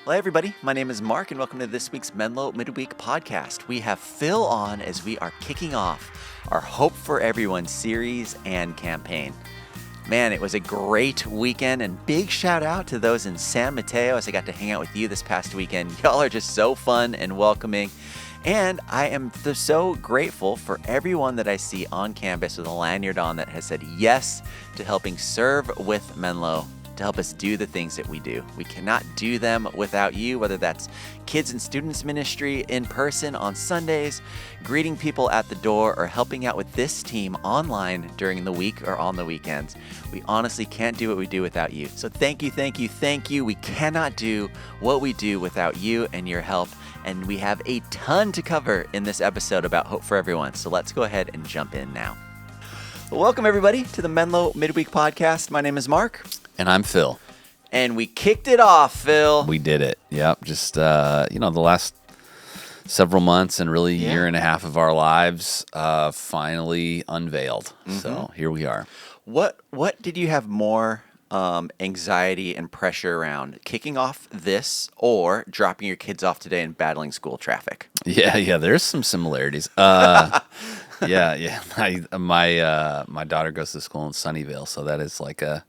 Hello, everybody. My name is Mark, and welcome to this week's Menlo Midweek podcast. We have Phil on as we are kicking off our Hope for Everyone series and campaign. Man, it was a great weekend, and big shout out to those in San Mateo as I got to hang out with you this past weekend. Y'all are just so fun and welcoming. And I am so grateful for everyone that I see on campus with a lanyard on that has said yes to helping serve with Menlo, to help us do the things that we do. We cannot do them without you, whether that's kids and students ministry in person on Sundays, greeting people at the door, or helping out with this team online during the week or on the weekends. We honestly can't do what we do without you. So thank you, thank you, thank you. We cannot do what we do without you and your help. And we have a ton to cover in this episode about Hope for Everyone. So let's go ahead and jump in now. Welcome, everybody, to the Menlo Midweek podcast. My name is Mark. And I'm Phil. And we kicked it off, Phil. We did it. Yep. Just, the last several months and really year and a half of our lives finally unveiled. Mm-hmm. So here we are. What did you have more anxiety and pressure around, kicking off this or dropping your kids off today and battling school traffic? Yeah. There's some similarities. Yeah. My daughter goes to school in Sunnyvale, so that is like a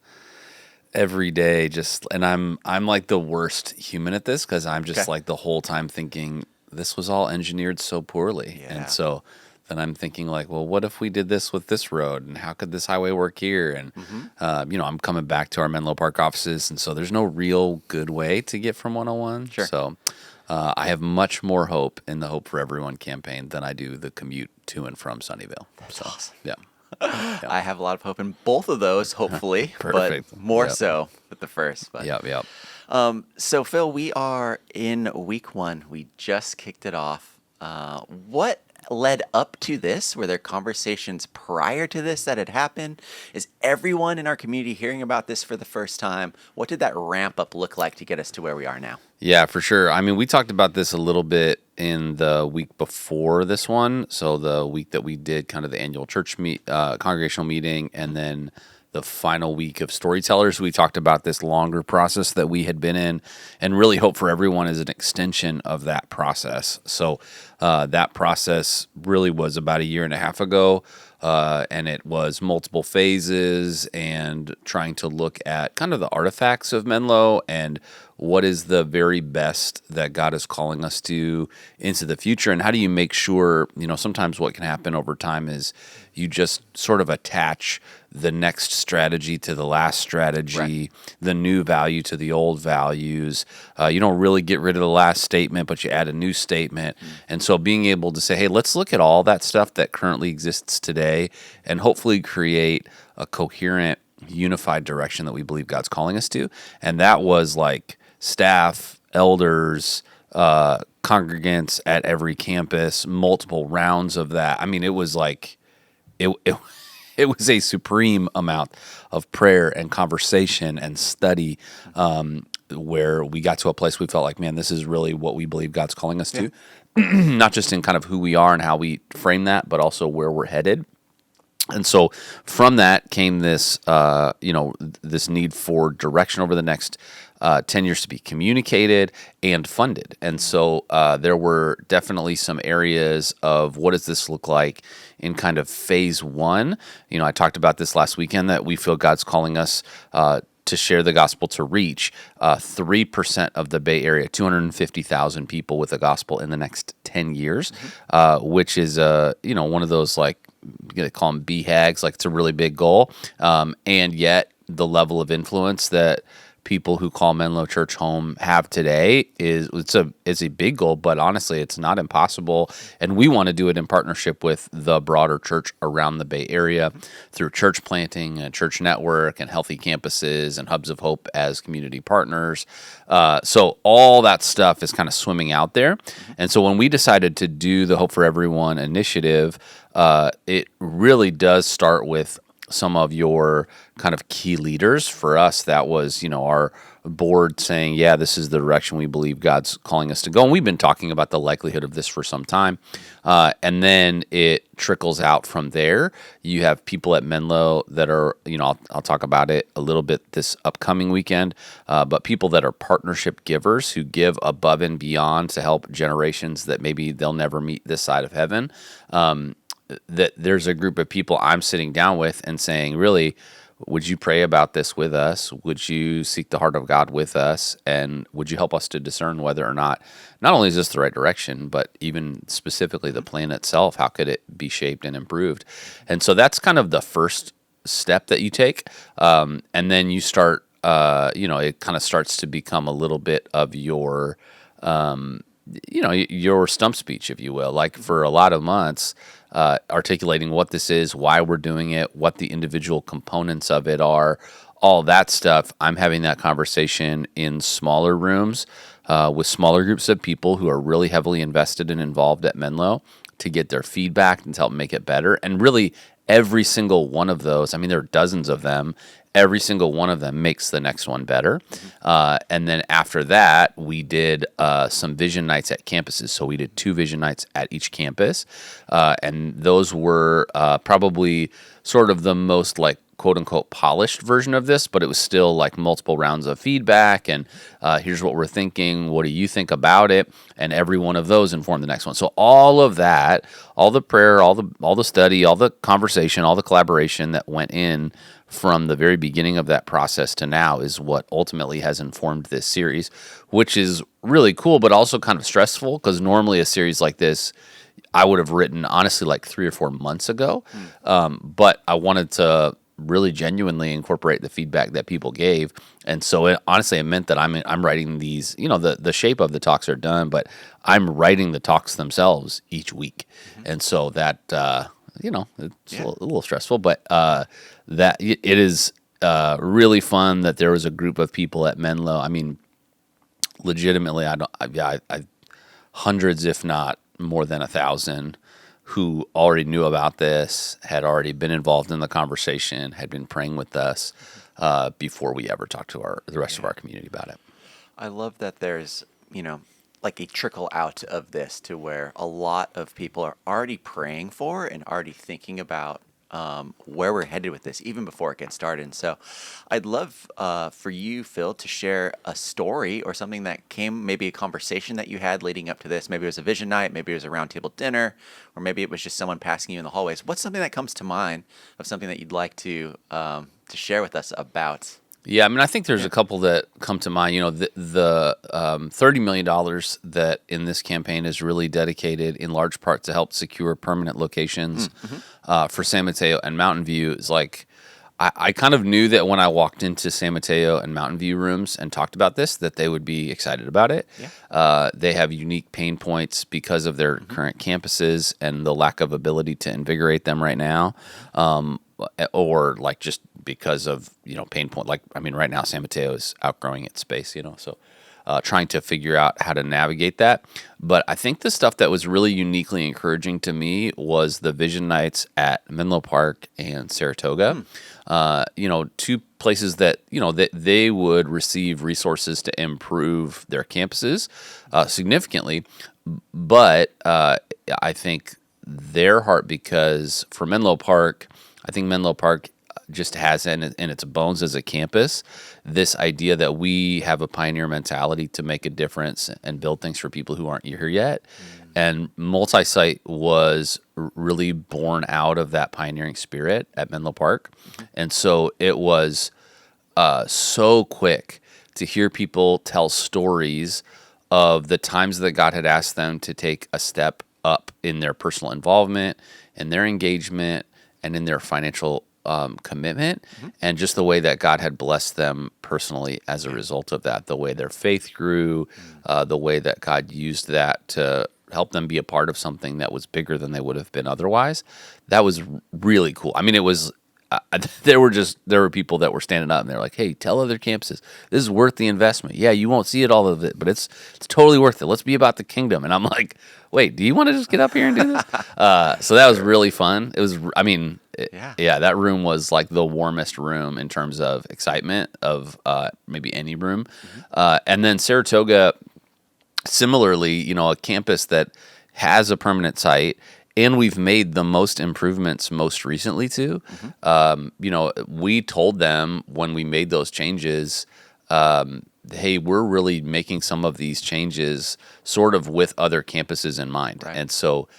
every day and I'm like the worst human at this because I'm just like the whole time thinking this was all engineered so poorly. Yeah. And so then I'm thinking like, well, what if we did this with this road, and how could this highway work here? And I'm coming back to our Menlo Park offices, and so there's no real good way to get from 101. Sure. So I have much more hope in the Hope for Everyone campaign than I do the commute to and from Sunnyvale. That's awesome. Yeah. I have a lot of hope in both of those, hopefully, but more so with the first. But. Yep. So, Phil, we are in week one. We just kicked it off. What led up to this? Were there conversations prior to this that had happened? Is everyone in our community hearing about this for the first time? What did that ramp up look like to get us to where we are now? Yeah, for sure. I mean, we talked about this a little bit in the week before this one. So the week that we did kind of the annual church congregational meeting, and then the final week of Storytellers, we talked about this longer process that we had been in, and really Hope for Everyone is an extension of that process. So that process really was about a year and a half ago, and it was multiple phases and trying to look at kind of the artifacts of Menlo and what is the very best that God is calling us to into the future, and how do you make sure, sometimes what can happen over time is you just sort of attach the next strategy to the last strategy, right. The new value to the old values. You don't really get rid of the last statement, but you add a new statement. Mm-hmm. And so being able to say, hey, let's look at all that stuff that currently exists today and hopefully create a coherent, unified direction that we believe God's calling us to. And that was like staff, elders, congregants at every campus, multiple rounds of that. I mean, it was like, it was a supreme amount of prayer and conversation and study where we got to a place we felt like, man, this is really what we believe God's calling us to, not just in kind of who we are and how we frame that, but also where we're headed. And so from that came this, this need for direction over the next 10 years to be communicated and funded. And so there were definitely some areas of what does this look like in kind of phase one. I talked about this last weekend that we feel God's calling us to share the gospel to reach 3% of the Bay Area, 250,000 people with the gospel in the next 10 years, which is, one of those like, they call them BHAGs, like it's a really big goal. And yet the level of influence that people who call Menlo Church home have today is a big goal, but honestly, it's not impossible. And we want to do it in partnership with the broader church around the Bay Area through church planting and church network and healthy campuses and hubs of hope as community partners. So all that stuff is kind of swimming out there. And so when we decided to do the Hope for Everyone initiative, it really does start with some of your kind of key leaders. For us, that was, our board saying, yeah, this is the direction we believe God's calling us to go. And we've been talking about the likelihood of this for some time. And then it trickles out from there. You have people at Menlo that are, I'll talk about it a little bit this upcoming weekend, but people that are partnership givers who give above and beyond to help generations that maybe they'll never meet this side of heaven. That there's a group of people I'm sitting down with and saying, really, would you pray about this with us? Would you seek the heart of God with us? And would you help us to discern whether or not only is this the right direction, but even specifically the plan itself, how could it be shaped and improved? And so that's kind of the first step that you take. And then you start, it kind of starts to become a little bit of your, your stump speech, if you will. Like for a lot of months, articulating what this is, why we're doing it, what the individual components of it are, all that stuff. I'm having that conversation in smaller rooms with smaller groups of people who are really heavily invested and involved at Menlo to get their feedback and to help make it better. And really, every single one of those, I mean, there are dozens of them, every single one of them makes the next one better. And then after that, we did some vision nights at campuses. So we did 2 vision nights at each campus. And those were probably sort of the most like quote unquote polished version of this, but it was still like multiple rounds of feedback. And here's what we're thinking. What do you think about it? And every one of those informed the next one. So all of that, all the prayer, all the study, all the conversation, all the collaboration that went in from the very beginning of that process to now is what ultimately has informed this series, which is really cool, but also kind of stressful because normally a series like this, I would have written honestly like 3 or 4 months ago. But I wanted to really genuinely incorporate the feedback that people gave. And so it meant that I'm writing these, the shape of the talks are done, but I'm writing the talks themselves each week. And so that, it's a little stressful, but that it is really fun that there was a group of people at Menlo. I mean, legitimately, hundreds, if not more than 1,000, who already knew about this, had already been involved in the conversation, had been praying with us before we ever talked to the rest of our community about it. I love that there's, like a trickle out of this to where a lot of people are already praying for and already thinking about where we're headed with this, even before it gets started. And so I'd love for you, Phil, to share a story or something that came, maybe a conversation that you had leading up to this. Maybe it was a vision night, maybe it was a roundtable dinner, or maybe it was just someone passing you in the hallways. What's something that comes to mind of something that you'd like to share with us about? Yeah, I mean, I think there's a couple that come to mind. The $30 million that in this campaign is really dedicated in large part to help secure permanent locations for San Mateo and Mountain View is like, I kind of knew that when I walked into San Mateo and Mountain View rooms and talked about this, that they would be excited about it. Yeah. They have unique pain points because of their current campuses and the lack of ability to invigorate them right now. Or like just because of, pain point. Like, I mean, right now San Mateo is outgrowing its space, so trying to figure out how to navigate that. But I think the stuff that was really uniquely encouraging to me was the vision nights at Menlo Park and Saratoga. 2 places that, that they would receive resources to improve their campuses significantly. But I think their heart, because for Menlo Park, I think Menlo Park just has in its bones as a campus this idea that we have a pioneer mentality to make a difference and build things for people who aren't here yet. And multi-site was really born out of that pioneering spirit at Menlo Park. And so it was so quick to hear people tell stories of the times that God had asked them to take a step up in their personal involvement and their engagement and in their financial commitment, and just the way that God had blessed them personally as a result of that, the way their faith grew, the way that God used that to help them be a part of something that was bigger than they would have been otherwise. That was really cool. I mean, it was there were people that were standing up and they're like, "Hey, tell other campuses this is worth the investment. Yeah, you won't see it all of it, but it's totally worth it. Let's be about the kingdom." And I'm like, "Wait, do you want to just get up here and do this?" So that was really fun. It was, I mean, yeah, that room was like the warmest room in terms of excitement of maybe any room. And then Saratoga, similarly, a campus that has a permanent site, and we've made the most improvements most recently too. We told them when we made those changes, hey, we're really making some of these changes sort of with other campuses in mind. Right. And so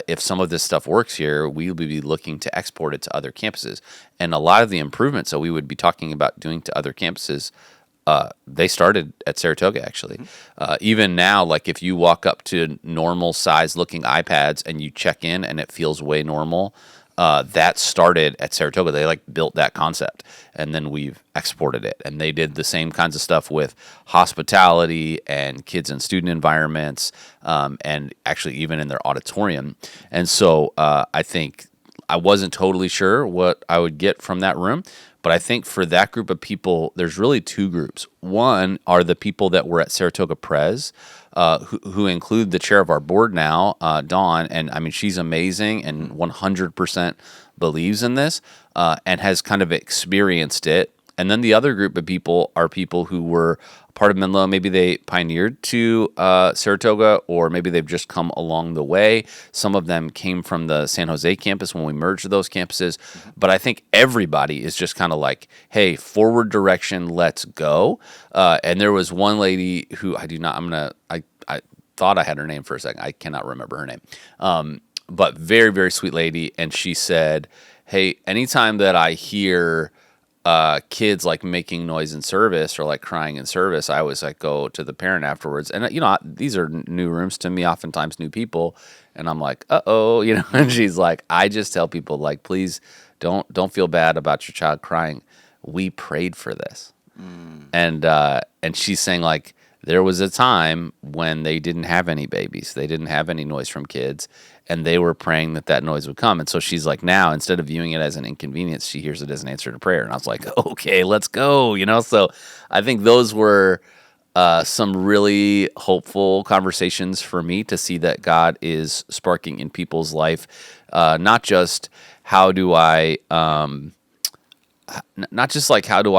if some of this stuff works here, we would be looking to export it to other campuses. And a lot of the improvements that we would be talking about doing to other campuses, they started at Saratoga, actually. Even now, like if you walk up to normal size looking iPads and you check in and it feels way normal, that started at Saratoga. They like built that concept and then we've exported it. And they did the same kinds of stuff with hospitality and kids and student environments, and actually even in their auditorium. And so I think I wasn't totally sure what I would get from that room. But I think for that group of people, there's really two groups. One are the people that were at Saratoga Pres, who include the chair of our board now, Dawn. And I mean, she's amazing and 100% believes in this and has kind of experienced it. And then the other group of people are people who were part of Menlo. Maybe they pioneered to Saratoga, or maybe they've just come along the way. Some of them came from the San Jose campus when we merged those campuses. But I think everybody is just kind of like, hey, forward direction, let's go. And there was one lady who I thought I had her name for a second. I cannot remember her name. But very, very sweet lady. And she said, hey, anytime that I hear kids like making noise in service or like crying in service, I always like go to the parent afterwards. And these are new rooms to me, oftentimes new people, and I'm like, uh-oh, and she's like, I just tell people like, please don't feel bad about your child crying. We prayed for this. And she's saying like, there was a time when they didn't have any babies, they didn't have any noise from kids, and they were praying that noise would come. And so she's like, now, instead of viewing it as an inconvenience, she hears it as an answer to prayer. And I was like, okay, let's go, So I think those were some really hopeful conversations for me to see that God is sparking in people's life, not just how do I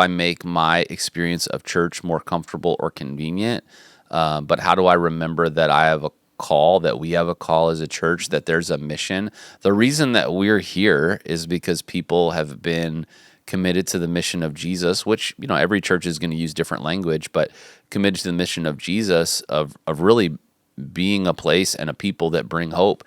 make my experience of church more comfortable or convenient, but how do I remember that we have a call as a church, that there's a mission. The reason that we're here is because people have been committed to the mission of Jesus, which, every church is going to use different language, but committed to the mission of Jesus, of really being a place and a people that bring hope.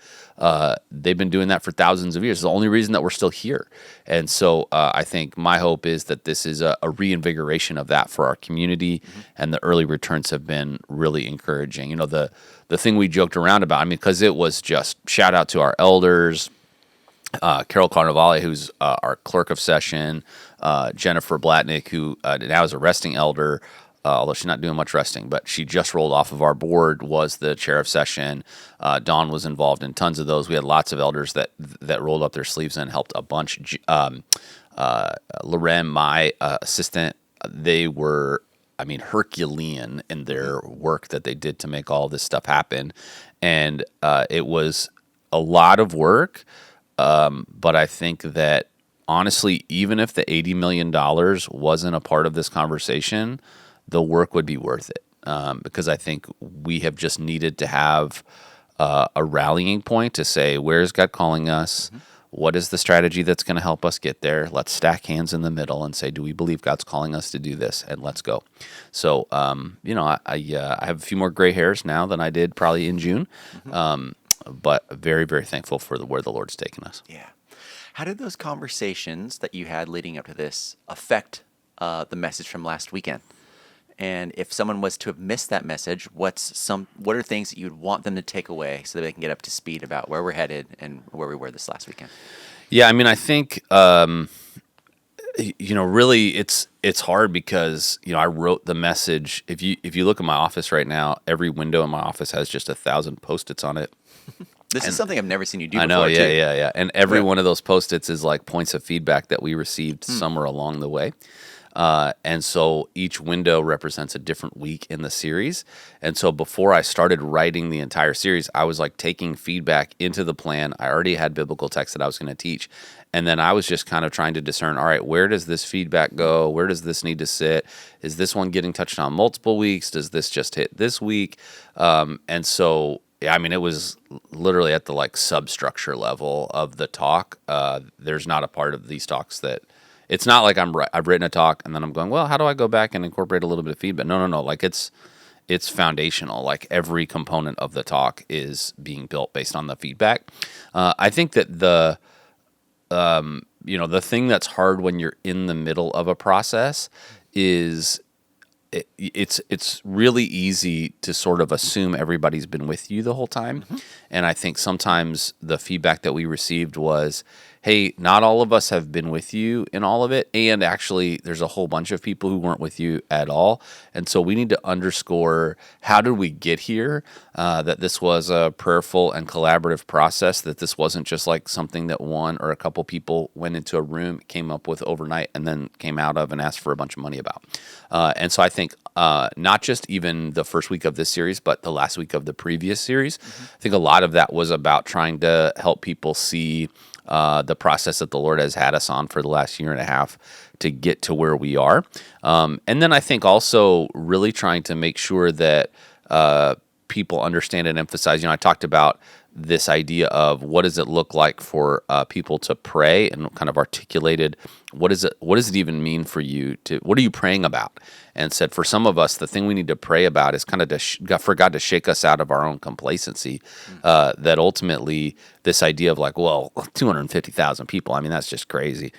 They've been doing that for thousands of years. It's the only reason that we're still here. And so I think my hope is that this is a reinvigoration of that for our community, and the early returns have been really encouraging. The thing we joked around about, because it was just shout out to our elders, Carol Carnevale, who's our clerk of session, Jennifer Blatnick, who now is a resting elder, although she's not doing much resting, but she just rolled off of our board, was the chair of session. Dawn was involved in tons of those. We had lots of elders that rolled up their sleeves and helped a bunch. Lorraine, my assistant, they were, Herculean in their work that they did to make all this stuff happen. And it was a lot of work, but I think that, honestly, even if the $80 million wasn't a part of this conversation, the work would be worth it, because I think we have just needed to have a rallying point to say, where is God calling us? What is the strategy that's going to help us get there? Let's stack hands in the middle and say, do we believe God's calling us to do this? And let's go. So, I have a few more gray hairs now than I did probably in June, but very, very thankful for where the Lord's taken us. Yeah. How did those conversations that you had leading up to this affect the message from last weekend? And if someone was to have missed that message, what are things that you'd want them to take away so that they can get up to speed about where we're headed and where we were this last weekend? Yeah, I think really it's hard because I wrote the message. If you look at my office right now, every window in my office has just 1,000 Post-its on it. This is something I've never seen you do I before, know, yeah, too. yeah, yeah. And every Yeah. one of those Post-its is like points of feedback that we received somewhere along the way. And so each window represents a different week in the series. And so before I started writing the entire series, I was like taking feedback into the plan. I already had biblical text that I was going to teach. And then I was just kind of trying to discern, all right, where does this feedback go? Where does this need to sit? Is this one getting touched on multiple weeks? Does this just hit this week? And so, yeah, I mean, it was literally at the like substructure level of the talk. There's not a part of these talks that it's not like I've written a talk and then I'm going, well, how do I go back and incorporate a little bit of feedback? No, no, no. Like it's foundational. Like every component of the talk is being built based on the feedback. I think that the thing that's hard when you're in the middle of a process is it's really easy to sort of assume everybody's been with you the whole time. And I think sometimes the feedback that we received was, hey, not all of us have been with you in all of it. And actually, there's a whole bunch of people who weren't with you at all. And so we need to underscore, how did we get here? That this was a prayerful and collaborative process, that this wasn't just like something that one or a couple people went into a room, came up with overnight, and then came out of and asked for a bunch of money about. And so I think not just even the first week of this series, but the last week of the previous series, I think a lot of that was about trying to help people see the process that the Lord has had us on for the last year and a half to get to where we are. And then I think also really trying to make sure that people understand and emphasize, I talked about this idea of what does it look like for people to pray, and kind of articulated what does it even mean for you to, what are you praying about? And said for some of us, the thing we need to pray about is kind of for God to shake us out of our own complacency. That ultimately this idea of like, well, 250,000 people, I mean, that's just crazy.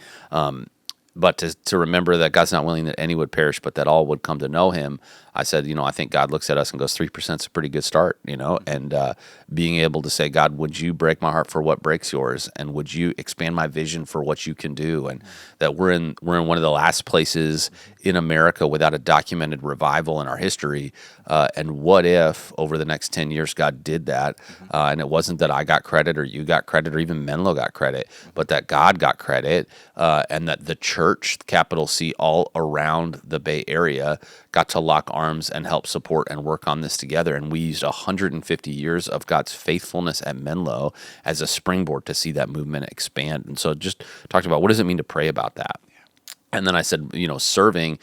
But to remember that God's not willing that any would perish, but that all would come to know him. I said, I think God looks at us and goes, 3% is a pretty good start, and being able to say, God, would you break my heart for what breaks yours? And would you expand my vision for what you can do? And that we're in one of the last places in America without a documented revival in our history. And what if over the next 10 years, God did that? And it wasn't that I got credit or you got credit or even Menlo got credit, but that God got credit, and that the church, capital C, all around the Bay Area got to lock arms and help support and work on this together. And we used 150 years of God's faithfulness at Menlo as a springboard to see that movement expand. And so just talked about, what does it mean to pray about that? And then I said, serving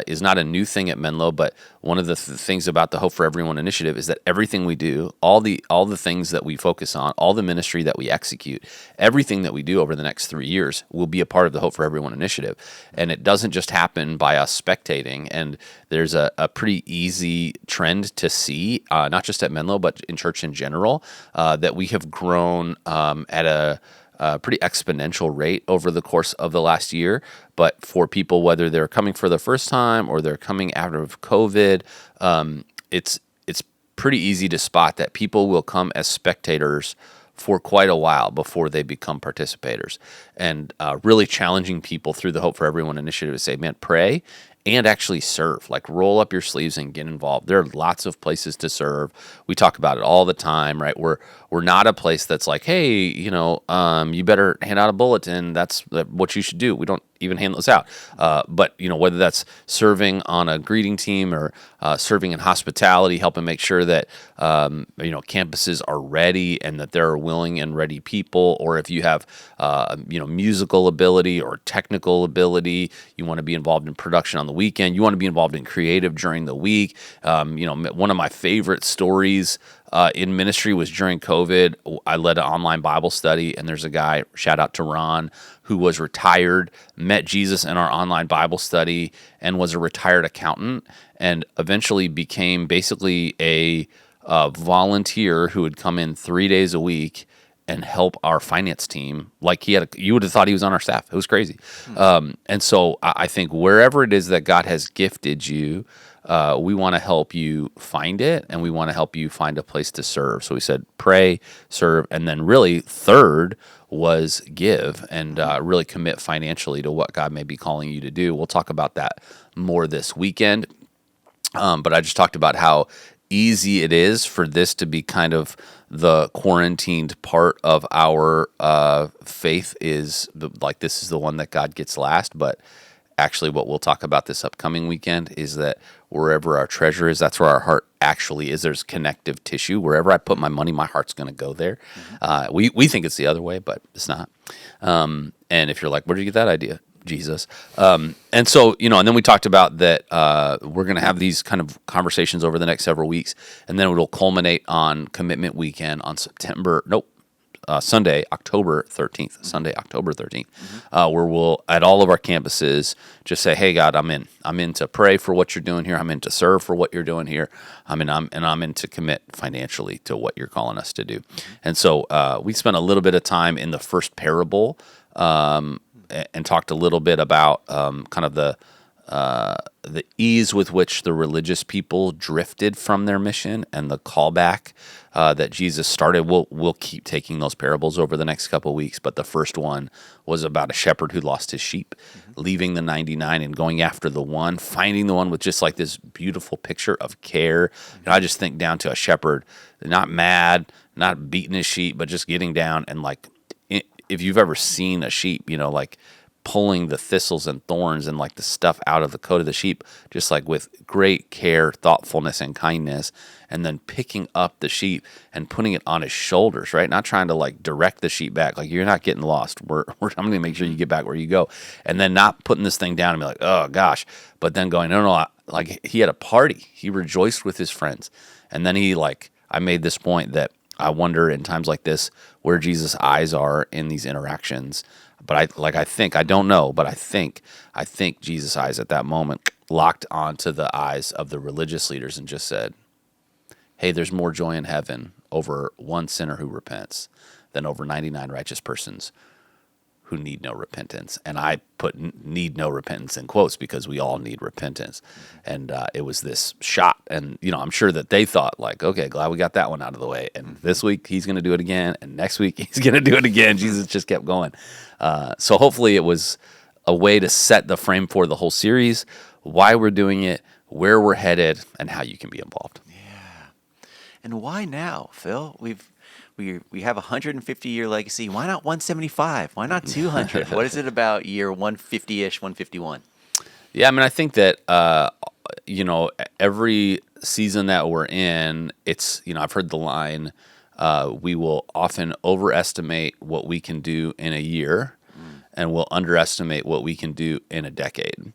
is not a new thing at Menlo, but one of the things about the Hope for Everyone initiative is that everything we do, all the things that we focus on, all the ministry that we execute, everything that we do over the next 3 years will be a part of the Hope for Everyone initiative. And it doesn't just happen by us spectating. And there's a pretty easy trend to see, not just at Menlo, but in church in general, that we have grown at a pretty exponential rate over the course of the last year. But for people, whether they're coming for the first time or they're coming out of COVID, it's pretty easy to spot that people will come as spectators for quite a while before they become participators. And really challenging people through the Hope for Everyone initiative to say, man, pray and actually serve. Like, roll up your sleeves and get involved. There are lots of places to serve. We talk about it all the time, right? We're not a place that's like, hey, you better hand out a bulletin. That's what you should do. We don't even hand those out. But whether that's serving on a greeting team or serving in hospitality, helping make sure that campuses are ready and that there are willing and ready people, or if you have musical ability or technical ability, you want to be involved in production on the weekend, you want to be involved in creative during the week. One of my favorite stories in ministry was during COVID. I led an online Bible study, and there's a guy, shout out to Ron, who was retired, met Jesus in our online Bible study, and was a retired accountant, and eventually became basically a volunteer who would come in 3 days a week and help our finance team. Like you would have thought he was on our staff. It was crazy. And so I think wherever it is that God has gifted you, we want to help you find it, and we want to help you find a place to serve. So we said pray, serve, and then really third was give and really commit financially to what God may be calling you to do. We'll talk about that more this weekend. But I just talked about how easy it is for this to be kind of the quarantined part of our faith is like this is the one that God gets last. But actually, what we'll talk about this upcoming weekend is that wherever our treasure is, that's where our heart actually is. There's connective tissue. Wherever I put my money, my heart's going to go there. We think it's the other way, but it's not. And if you're like, where did you get that idea? Jesus. And so, and then we talked about that we're going to have these kind of conversations over the next several weeks, and then it'll culminate on Commitment Weekend on Sunday, October 13th, where we'll, at all of our campuses, just say, hey, God, I'm in. I'm in to pray for what you're doing here. I'm in to serve for what you're doing here. I'm in to commit financially to what you're calling us to do. And so we spent a little bit of time in the first parable and talked a little bit about kind of the ease with which the religious people drifted from their mission and the callback that Jesus started. We'll keep taking those parables over the next couple of weeks, but the first one was about a shepherd who lost his sheep, leaving the 99 and going after the one, finding the one with just like this beautiful picture of care. And I just think down to a shepherd, not mad, not beating his sheep, but just getting down and like, if you've ever seen a sheep, like pulling the thistles and thorns and like the stuff out of the coat of the sheep, just like with great care, thoughtfulness, and kindness, and then picking up the sheep and putting it on his shoulders, right? Not trying to like direct the sheep back. Like, you're not getting lost. I'm going to make sure you get back where you go. And then not putting this thing down and be like, oh gosh, but then going, no, like he had a party. He rejoiced with his friends. And then I made this point that I wonder in times like this where Jesus' eyes are in these interactions. But I don't know, but I think Jesus' eyes at that moment locked onto the eyes of the religious leaders and just said, hey, there's more joy in heaven over one sinner who repents than over 99 righteous persons who need no repentance. And I put need no repentance in quotes because we all need repentance. And it was this shot. And, I'm sure that they thought like, okay, glad we got that one out of the way. And this week he's going to do it again. And next week he's going to do it again. Jesus just kept going. So hopefully it was a way to set the frame for the whole series, why we're doing it, where we're headed, and how you can be involved. Yeah. And why now, Phil? We have a 150-year legacy. Why not 175? Why not 200? What is it about year 150-ish, 151? Yeah, I think that, every season that we're in, it's, I've heard the line, we will often overestimate what we can do in a year, and we'll underestimate what we can do in a decade.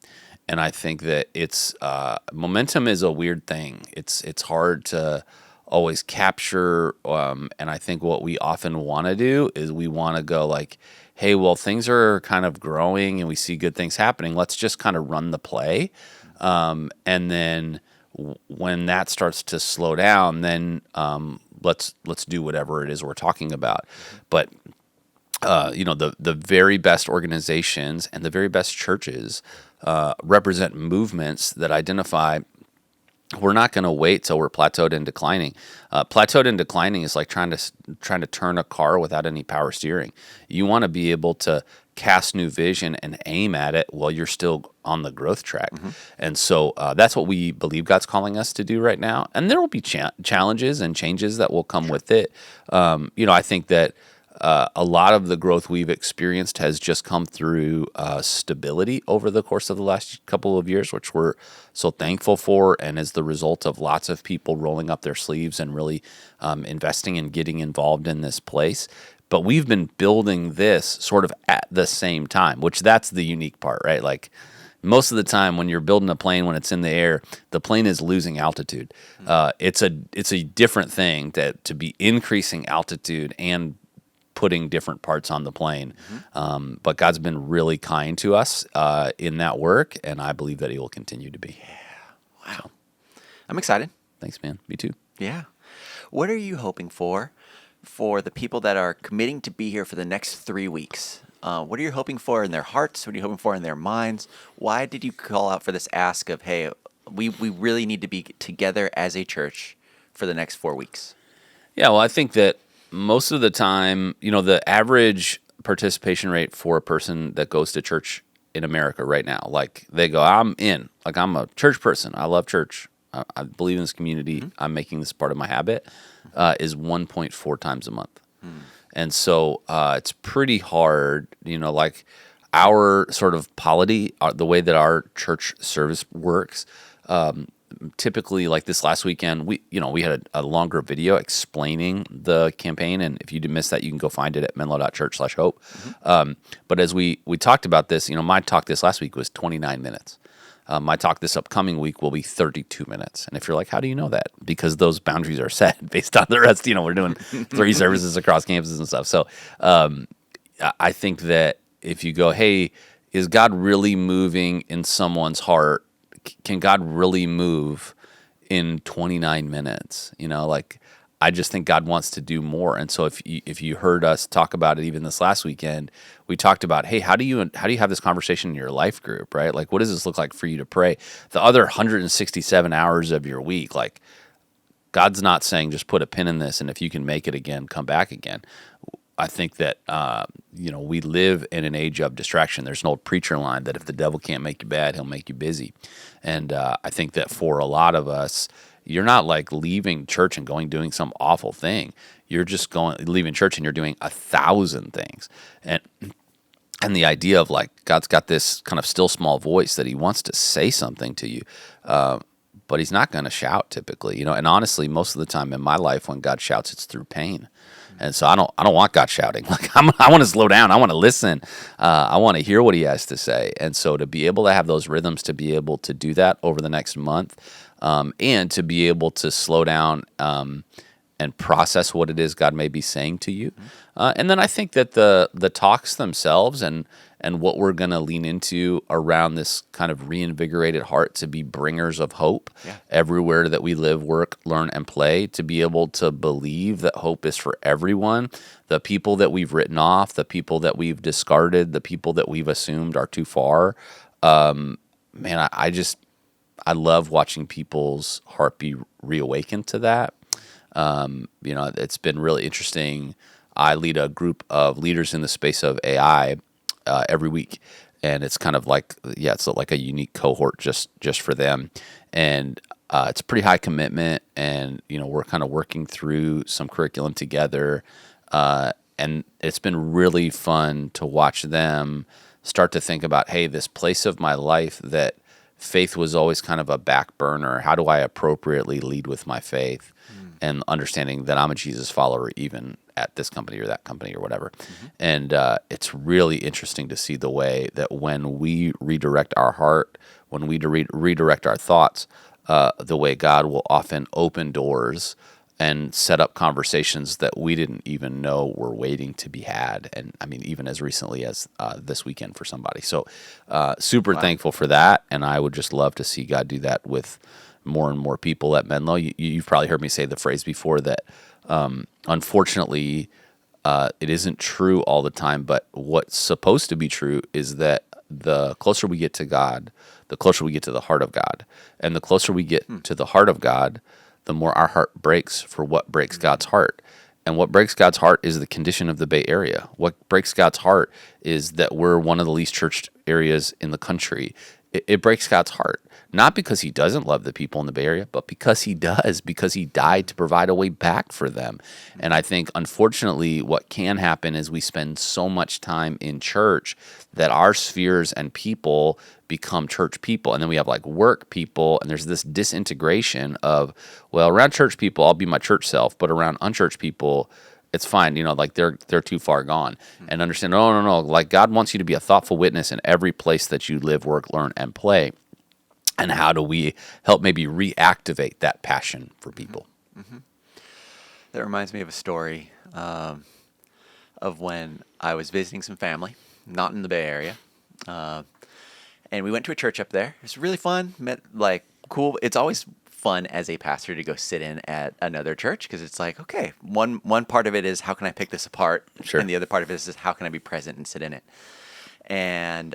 And I think that it's momentum is a weird thing. It's hard to always capture, and I think what we often want to do is we want to go like, hey, well, things are kind of growing and we see good things happening. Let's just kind of run the play, and then when that starts to slow down, then let's do whatever it is we're talking about. But the very best organizations and the very best churches represent movements that identify we're not going to wait till we're plateaued and declining. Plateaued and declining is like trying to turn a car without any power steering. You want to be able to cast new vision and aim at it while you're still on the growth track. And so that's what we believe God's calling us to do right now. And there will be challenges and changes that will come with it. I think that a lot of the growth we've experienced has just come through stability over the course of the last couple of years, which we're so thankful for, and as the result of lots of people rolling up their sleeves and really investing and getting involved in this place. But we've been building this sort of at the same time, which that's the unique part, right? Like most of the time when you're building a plane, when it's in the air, the plane is losing altitude. It's a different thing to be increasing altitude and putting different parts on the plane. But God's been really kind to us in that work, and I believe that he will continue to be. Yeah. Wow. So, I'm excited. Thanks, man. Me too. Yeah. What are you hoping for the people that are committing to be here for the next 3 weeks? What are you hoping for in their hearts? What are you hoping for in their minds? Why did you call out for this ask of, hey, we really need to be together as a church for the next 4 weeks? Yeah, well, I think that most of the time, the average participation rate for a person that goes to church in America right now, like they go, I'm in, like I'm a church person. I love church. I believe in this community. I'm making this part of my habit, is 1.4 times a month. And so it's pretty hard, like our sort of polity, the way that our church service works. Typically, like this last weekend, we had a longer video explaining the campaign, and if you did miss that, you can go find it at menlo.church/hope. But as we talked about this, my talk this last week was 29 minutes. My talk this upcoming week will be 32 minutes. And if you're like, how do you know that? Because those boundaries are set based on the rest. We're doing 3 services across campuses and stuff. So I think that if you go, hey, is God really moving in someone's heart? Can God really move in 29 minutes? I just think God wants to do more. And so if you heard us talk about it even this last weekend, we talked about, hey, how do you have this conversation in your life group, right? Like, what does this look like for you to pray? The other 167 hours of your week, like, God's not saying just put a pin in this, and if you can make it again, come back again. I think that we live in an age of distraction. There's an old preacher line that if the devil can't make you bad, he'll make you busy. And I think that for a lot of us, you're not like leaving church and doing some awful thing. You're just leaving church and you're doing 1,000 things. And the idea of like God's got this kind of still small voice that he wants to say something to you, but he's not going to shout typically. And honestly, most of the time in my life when God shouts, it's through pain. And so I don't want God shouting. Like I want to slow down. I want to listen. I want to hear what he has to say. And so to be able to have those rhythms, to be able to do that over the next month, and to be able to slow down and process what it is God may be saying to you. And then I think that the talks themselves and what we're going to lean into around this kind of reinvigorated heart to be bringers of hope everywhere that we live, work, learn, and play, to be able to believe that hope is for everyone. The people that we've written off, the people that we've discarded, the people that we've assumed are too far. I love watching people's heart be reawakened to that. It's been really interesting. I lead a group of leaders in the space of AI every week, and it's kind of like it's like a unique cohort just for them, and it's a pretty high commitment. And we're kind of working through some curriculum together, and it's been really fun to watch them start to think about, hey, this place of my life that faith was always kind of a back burner. How do I appropriately lead with my faith? And understanding that I'm a Jesus follower even at this company or that company or whatever. And it's really interesting to see the way that when we redirect our heart, when we redirect our thoughts, the way God will often open doors and set up conversations that we didn't even know were waiting to be had. And I mean, even as recently as this weekend for somebody. So super thankful for that. And I would just love to see God do that with more and more people at Menlo. You've probably heard me say the phrase before that unfortunately it isn't true all the time, but what's supposed to be true is that the closer we get to God, the closer we get to the heart of God. And the closer we get to the heart of God, the more our heart breaks for what breaks God's heart. And what breaks God's heart is the condition of the Bay Area. What breaks God's heart is that we're one of the least churched areas in the country. It breaks God's heart, not because he doesn't love the people in the Bay Area, but because he does, because he died to provide a way back for them. And I think, unfortunately, what can happen is we spend so much time in church that our spheres and people become church people. And then we have like work people, and there's this disintegration of, well, around church people, I'll be my church self, but around unchurched people, it's fine, like they're too far gone. And understand, no, like God wants you to be a thoughtful witness in every place that you live, work, learn, and play. And how do we help maybe reactivate that passion for people? That reminds me of a story of when I was visiting some family, not in the Bay Area, and we went to a church up there. It was really fun, cool. It's always fun as a pastor to go sit in at another church, because it's like, okay, one part of it is how can I pick this apart, Sure. And the other part of it is how can I be present and sit in it. And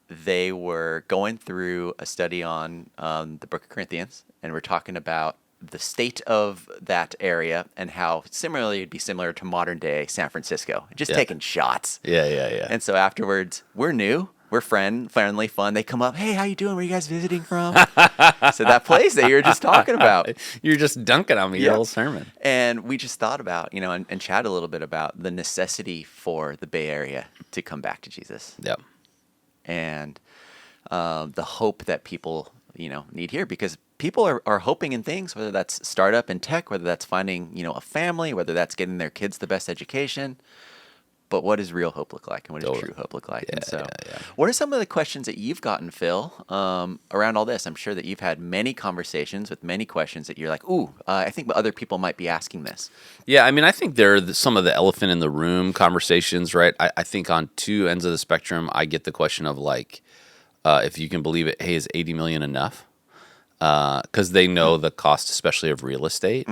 they were going through a study on the Book of Corinthians, and we're talking about the state of that area and how similarly it'd be similar to modern day San Francisco, just taking shots. Yeah. And so afterwards, we're new. We're friendly, fun. They come up, hey, how you doing? Where are you guys visiting from? So that place that you were just talking about. You're just dunking on me your whole sermon. And we just thought about, and chat a little bit about the necessity for the Bay Area to come back to Jesus. Yep. And the hope that people, need here, because people are hoping in things, whether that's startup and tech, whether that's finding, a family, whether that's getting their kids the best education. But what does real hope look like, and what does true hope look like? Yeah, and so, yeah. What are some of the questions that you've gotten, Phil, around all this? I'm sure that you've had many conversations with many questions that you're like, I think other people might be asking this. Yeah, I mean, I think there are some of the elephant in the room conversations, right? I think on two ends of the spectrum, I get the question of like, if you can believe it, hey, is 80 million enough? Because they know the cost, especially of real estate.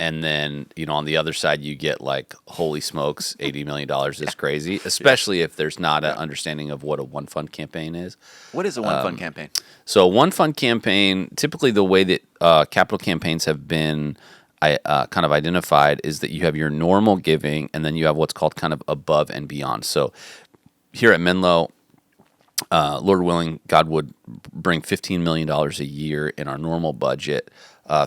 And then, on the other side, you get like, holy smokes, $80 million is crazy, especially if there's not an understanding of what a one fund campaign is. What is a one fund campaign? So one fund campaign, typically the way that capital campaigns have been kind of identified is that you have your normal giving, and then you have what's called kind of above and beyond. So here at Menlo, Lord willing, God would bring $15 million a year in our normal budget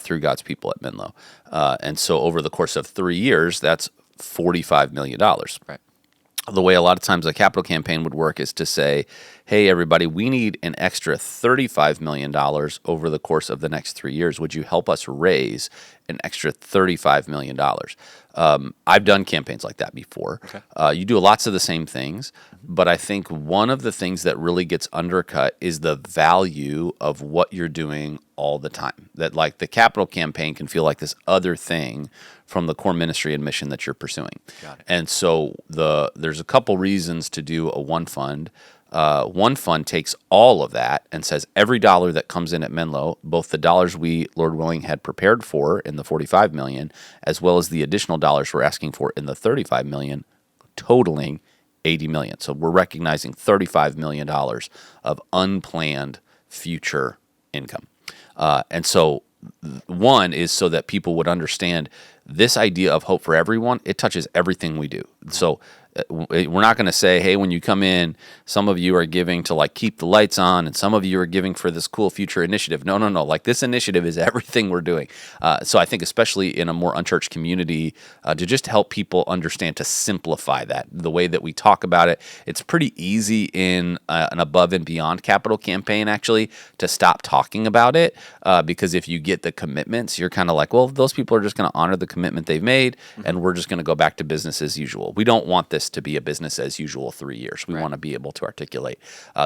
through God's people at Menlo. And so over the course of 3 years, that's $45 million. Right. The way a lot of times a capital campaign would work is to say, hey, everybody, we need an extra $35 million over the course of the next 3 years. Would you help us raise an extra $35 million? I've done campaigns like that before. Okay. You do lots of the same things, but I think one of the things that really gets undercut is the value of what you're doing all the time. That like the capital campaign can feel like this other thing from the core ministry and mission that you're pursuing. Got it. And so there's a couple reasons to do a one fund. One fund takes all of that and says every dollar that comes in at Menlo, both the dollars we, Lord willing, had prepared for in the $45 million, as well as the additional dollars we're asking for in the $35 million, totaling $80 million. So we're recognizing $35 million of unplanned future income. And so one is so that people would understand this idea of hope for everyone. It touches everything we do. So we're not going to say, hey, when you come in, some of you are giving to like keep the lights on, and some of you are giving for this cool future initiative. No. Like this initiative is everything we're doing. So I think especially in a more unchurched community, to just help people understand, to simplify that, the way that we talk about it, it's pretty easy in an above and beyond capital campaign actually to stop talking about it, because if you get the commitments, you're kind of like, well, those people are just going to honor the commitment they've made, and we're just going to go back to business as usual. We don't want this to be a business as usual 3 years. We want to be able to articulate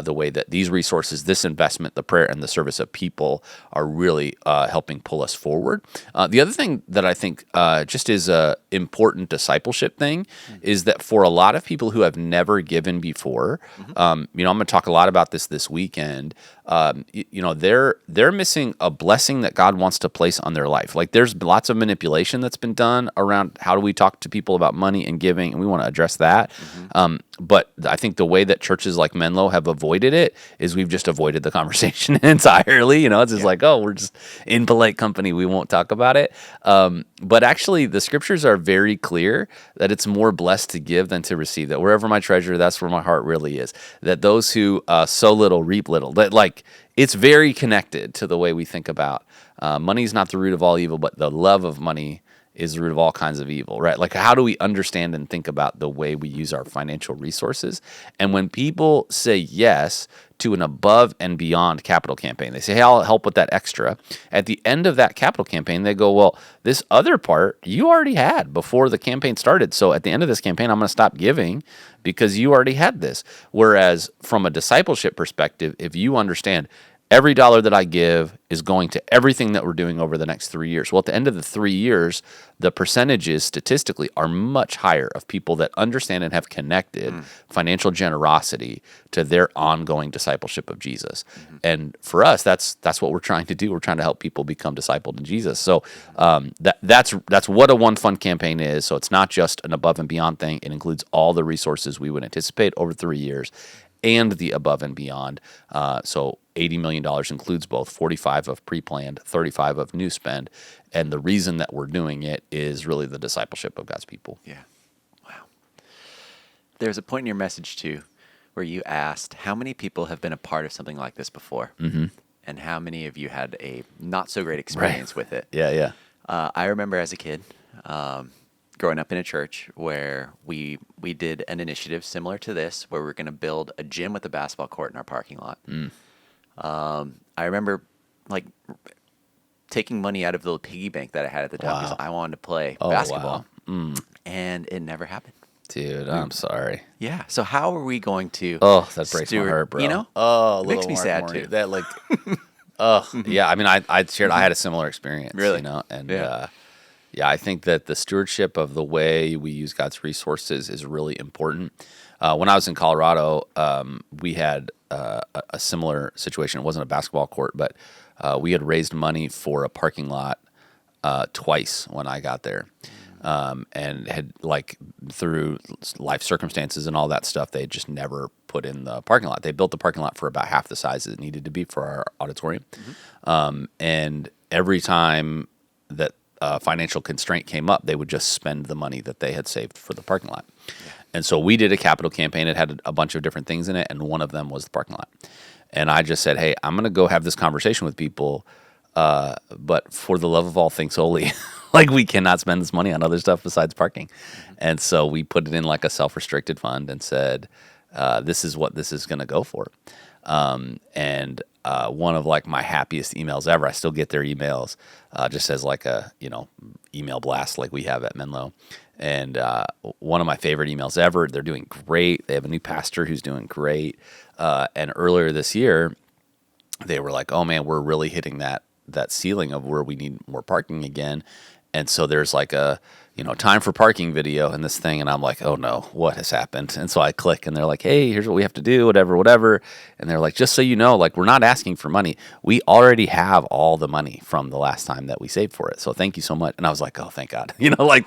the way that these resources, this investment, the prayer, and the service of people are really helping pull us forward. The other thing that I think just is a important discipleship thing is that for a lot of people who have never given before, I'm going to talk a lot about this weekend. They're missing a blessing that God wants to place on their life. Like there's lots of manipulation that's been done around how do we talk to people about money and giving, and we want to address that. But I think the way that churches like Menlo have avoided it is we've just avoided the conversation entirely. It's just like, oh, we're just in polite company. We won't talk about it. But actually, the scriptures are very clear that it's more blessed to give than to receive. That wherever my treasure, that's where my heart really is. That those who sow little reap little. That like it's very connected to the way we think about money is not the root of all evil, but the love of money is the root of all kinds of evil, right? Like, how do we understand and think about the way we use our financial resources? And when people say yes to an above and beyond capital campaign, they say, hey, I'll help with that extra. At the end of that capital campaign, they go, well, this other part you already had before the campaign started. So at the end of this campaign, I'm going to stop giving because you already had this. Whereas from a discipleship perspective, if you understand, every dollar that I give is going to everything that we're doing over the next 3 years. Well, at the end of the 3 years, the percentages statistically are much higher of people that understand and have connected financial generosity to their ongoing discipleship of Jesus. And for us, that's what we're trying to do. We're trying to help people become discipled in Jesus. So that's what a one fund campaign is. So it's not just an above and beyond thing. It includes all the resources we would anticipate over 3 years and the above and beyond. So $80 million includes both 45 of pre-planned, 35 of new spend. And the reason that we're doing it is really the discipleship of God's people. Yeah. Wow. There's a point in your message too, where you asked how many people have been a part of something like this before, and how many of you had a not so great experience with it. Yeah. I remember as a kid, growing up in a church where we did an initiative similar to this, where we were going to build a gym with a basketball court in our parking lot. I remember like taking money out of the little piggy bank that I had at the time because I wanted to play basketball, and it never happened. Dude, I'm sorry. Yeah. So how are we going to? Oh, that breaks my heart, bro. You know? Oh, it makes me sad too. That like, yeah. I mean, I shared. I had a similar experience. Really? You know, and Yeah. I think that the stewardship of the way we use God's resources is really important. When I was in Colorado, we had a similar situation. It wasn't a basketball court, but we had raised money for a parking lot twice when I got there. And had like through life circumstances and all that stuff, they just never put in the parking lot. They built the parking lot for about half the size it needed to be for our auditorium. And every time that financial constraint came up, they would just spend the money that they had saved for the parking lot. Yeah. And so we did a capital campaign. It had a bunch of different things in it, and one of them was the parking lot. And I just said, hey, I'm going to go have this conversation with people, but for the love of all things holy, like we cannot spend this money on other stuff besides parking. And so we put it in like a self-restricted fund and said, this is what this is going to go for. And one of like my happiest emails ever, I still get their emails, just as like a, email blast like we have at Menlo. And one of my favorite emails ever. They're doing great. They have a new pastor who's doing great. And earlier this year, they were like, oh man, we're really hitting that ceiling of where we need more parking again. And so there's like a, time for parking video in this thing. And I'm like, oh no, what has happened? And so I click and they're like, hey, here's what we have to do, whatever. And they're like, just so you know, like we're not asking for money. We already have all the money from the last time that we saved for it. So thank you so much. And I was like, oh, thank God,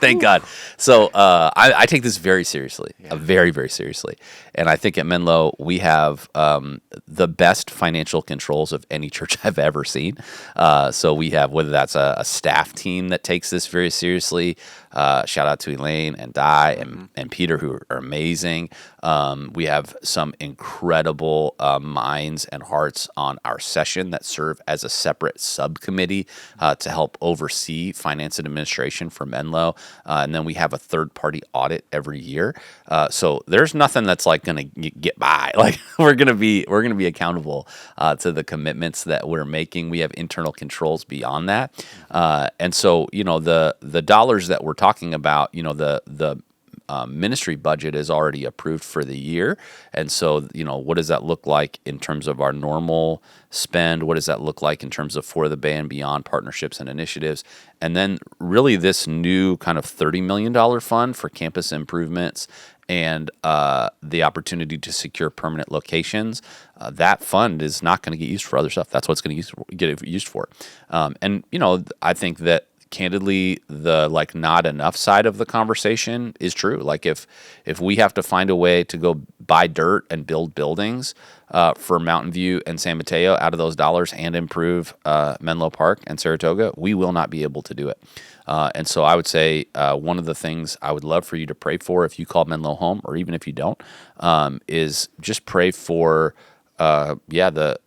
thank God. So I take this very seriously, very, very seriously. And I think at Menlo, we have the best financial controls of any church I've ever seen. So we have, whether that's a staff team that takes this very seriously, shout out to Elaine and Di and Peter, who are amazing. We have some incredible minds and hearts on our session that serve as a separate subcommittee to help oversee finance and administration for Menlo. And then we have a third-party audit every year. So there's nothing that's like going to get by. Like we're going to be accountable to the commitments that we're making. We have internal controls beyond that. And so, the dollars that we're talking about, the ministry budget is already approved for the year. And so, what does that look like in terms of our normal spend? What does that look like in terms of For the Bay and Beyond partnerships and initiatives? And then really this new kind of $30 million fund for campus improvements and the opportunity to secure permanent locations. That fund is not going to get used for other stuff. That's what it's going to get used for. And I think that candidly, the like not enough side of the conversation is true. Like if we have to find a way to go buy dirt and build buildings for Mountain View and San Mateo out of those dollars and improve Menlo Park and Saratoga, we will not be able to do it. And so I would say one of the things I would love for you to pray for if you call Menlo home, or even if you don't, is just pray for the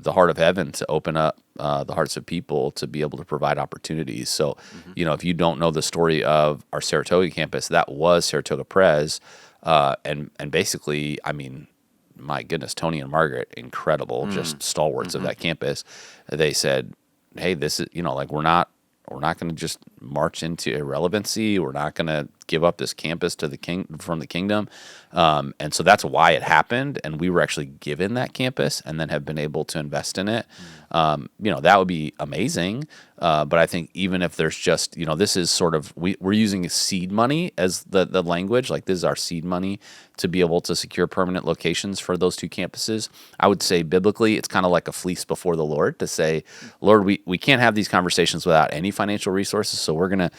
heart of heaven to open up the hearts of people to be able to provide opportunities. So, if you don't know the story of our Saratoga campus, that was Saratoga Pres. And basically, I mean, my goodness, Tony and Margaret, incredible, just stalwarts of that campus. They said, hey, this is, like we're not going to just march into irrelevancy. We're not going to give up this campus to from the kingdom. And so that's why it happened. And we were actually given that campus and then have been able to invest in it. That would be amazing. But I think even if there's just, this is sort of, we're using seed money as the language, like this is our seed money to be able to secure permanent locations for those two campuses. I would say biblically, it's kind of like a fleece before the Lord to say, Lord, we can't have these conversations without any financial resources. So we're going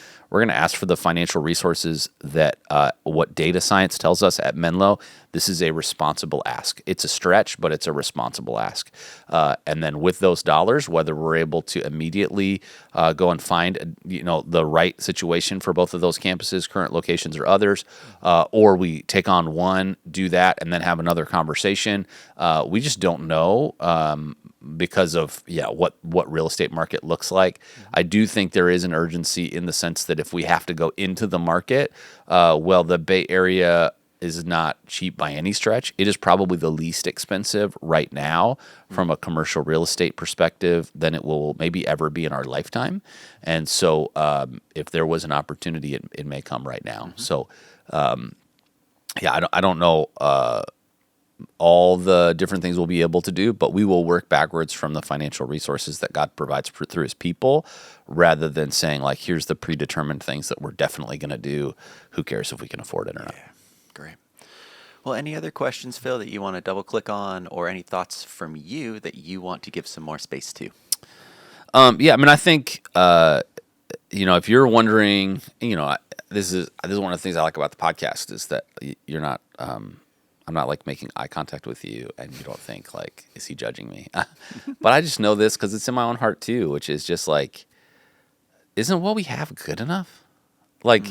to ask for the financial resources that what data science tells us at Menlo this is a responsible ask. It's a stretch, but it's a responsible ask. And then with those dollars, whether we're able to immediately go and find the right situation for both of those campuses, current locations or others, or we take on one, do that, and then have another conversation. We just don't know because of what real estate market looks like. I do think there is an urgency in the sense that if we have to go into the market, the Bay Area is not cheap by any stretch. It is probably the least expensive right now from a commercial real estate perspective than it will maybe ever be in our lifetime. And so if there was an opportunity, it may come right now. So I don't know all the different things we'll be able to do, but we will work backwards from the financial resources that God provides through his people, rather than saying, like, here's the predetermined things that we're definitely going to do. Who cares if we can afford it or not? Great. Well, any other questions, Phil, that you want to double click on, or any thoughts from you that you want to give some more space to? I think, if you're wondering, this is one of the things I like about the podcast is that you're not, I'm not like making eye contact with you and you don't think like, is he judging me? But I just know this because it's in my own heart too, which is just like, isn't what we have good enough? Like,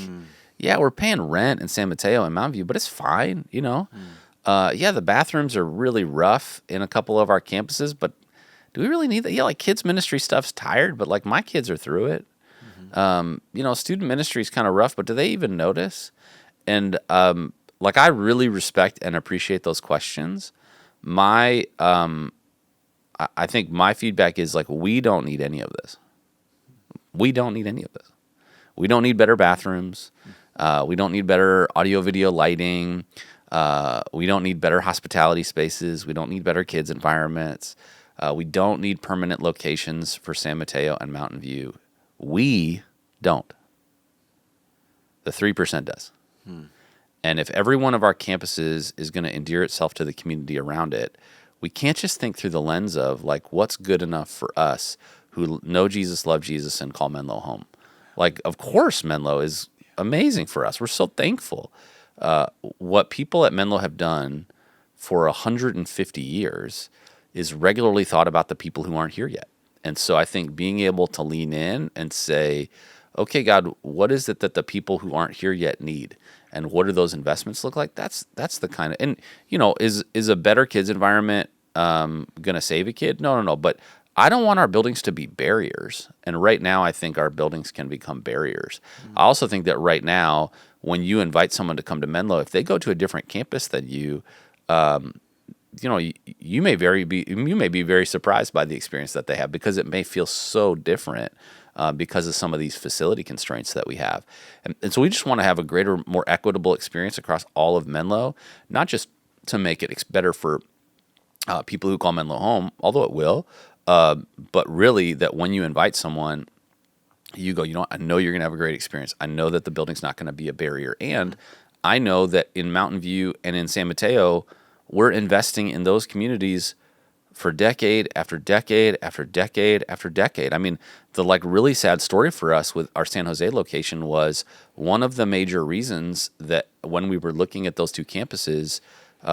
we're paying rent in San Mateo and Mountain View, but it's fine, the bathrooms are really rough in a couple of our campuses, but do we really need that? Yeah, like kids ministry stuff's tired, but like my kids are through it. Student ministry is kind of rough, but do they even notice? And I really respect and appreciate those questions. I think my feedback is like, we don't need any of this. We don't need any of this. We don't need better bathrooms. We don't need better audio video lighting. We don't need better hospitality spaces. We don't need better kids environments. We don't need permanent locations for San Mateo and Mountain View. We don't. The 3% does. And if every one of our campuses is going to endear itself to the community around it, we can't just think through the lens of like, what's good enough for us who know Jesus, love Jesus, and call Menlo home. Like, of course, Menlo is amazing for us. We're so thankful. What people at Menlo have done for 150 years is regularly thought about the people who aren't here yet. And so I think being able to lean in and say, okay, God, what is it that the people who aren't here yet need? And what do those investments look like? That's the kind of, and is a better kids environment going to save a kid? No. But I don't want our buildings to be barriers. And right now, I think our buildings can become barriers. I also think that right now, when you invite someone to come to Menlo, if they go to a different campus than you, you may be very surprised by the experience that they have, because it may feel so different because of some of these facility constraints that we have. And so we just want to have a greater, more equitable experience across all of Menlo, not just to make it better for people who call Menlo home, although it will, but really that when you invite someone, you go, I know you're going to have a great experience. I know that the building's not going to be a barrier. And I know that in Mountain View and in San Mateo, we're investing in those communities for decade after decade after decade after decade. I mean, the really sad story for us with our San Jose location was one of the major reasons that when we were looking at those two campuses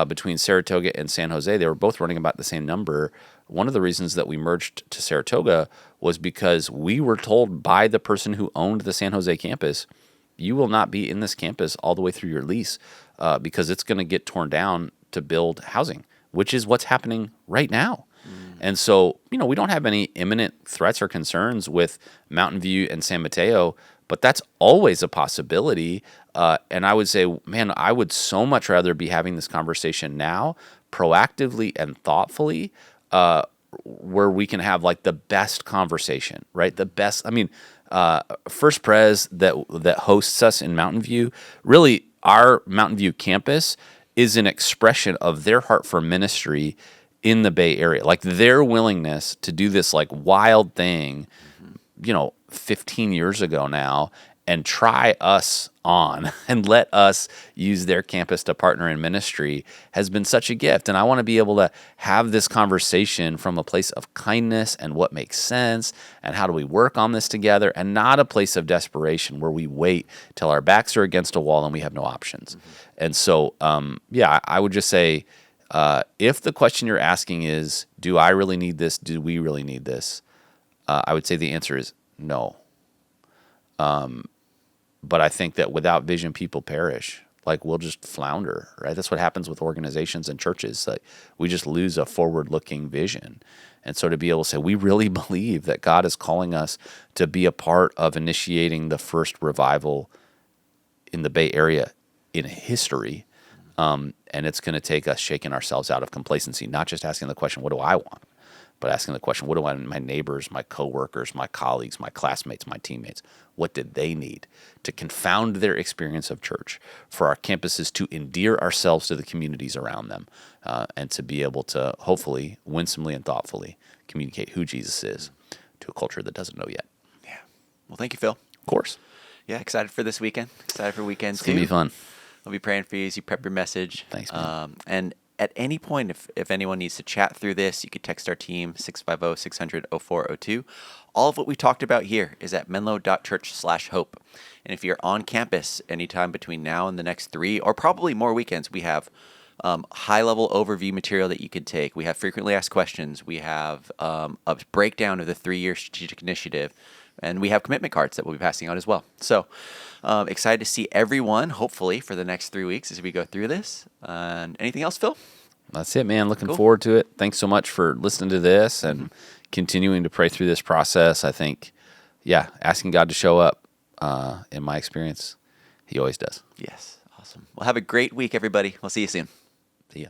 between Saratoga and San Jose, they were both running about the same number. One of the reasons that we merged to Saratoga was because we were told by the person who owned the San Jose campus, you will not be in this campus all the way through your lease because it's going to get torn down to build housing, which is what's happening right now. And so, we don't have any imminent threats or concerns with Mountain View and San Mateo, but that's always a possibility. And I would say, man, I would so much rather be having this conversation now, proactively and thoughtfully, where we can have the best conversation, right? The best, First Pres that hosts us in Mountain View, really our Mountain View campus is an expression of their heart for ministry in the Bay Area. Their willingness to do this wild thing, 15 years ago now, and try us on and let us use their campus to partner in ministry has been such a gift. And I want to be able to have this conversation from a place of kindness and what makes sense and how do we work on this together, and not a place of desperation where we wait till our backs are against a wall and we have no options. And so, I would just say, if the question you're asking is, do I really need this? Do we really need this? I would say the answer is no. But I think that without vision, people perish. Like, we'll just flounder, right? That's what happens with organizations and churches. Like, we just lose a forward-looking vision. And so to be able to say, we really believe that God is calling us to be a part of initiating the first revival in the Bay Area in history, and it's going to take us shaking ourselves out of complacency, not just asking the question, what do I want? But asking the question, what do my neighbors, my coworkers, my colleagues, my classmates, my teammates, what did they need to confound their experience of church, for our campuses to endear ourselves to the communities around them, and to be able to hopefully, winsomely and thoughtfully communicate who Jesus is to a culture that doesn't know yet. Yeah. Well, thank you, Phil. Of course. Yeah, excited for this weekend. Excited for weekends, It's going to be fun. I'll be praying for you as you prep your message. Thanks, man. And at any point, if anyone needs to chat through this, you could text our team, 650-600-0402. All of what we talked about here is at menlo.church/hope. And if you're on campus anytime between now and the next 3 or probably more weekends, we have high-level overview material that you could take. We have frequently asked questions. We have a breakdown of the 3-year strategic initiative. And we have commitment cards that we'll be passing out as well. So excited to see everyone, hopefully, for the next 3 weeks as we go through this. And anything else, Phil? That's it, man. Looking forward to it. Thanks so much for listening to this and continuing to pray through this process. I think, asking God to show up, in my experience, he always does. Yes. Awesome. Well, have a great week, everybody. We'll see you soon. See ya.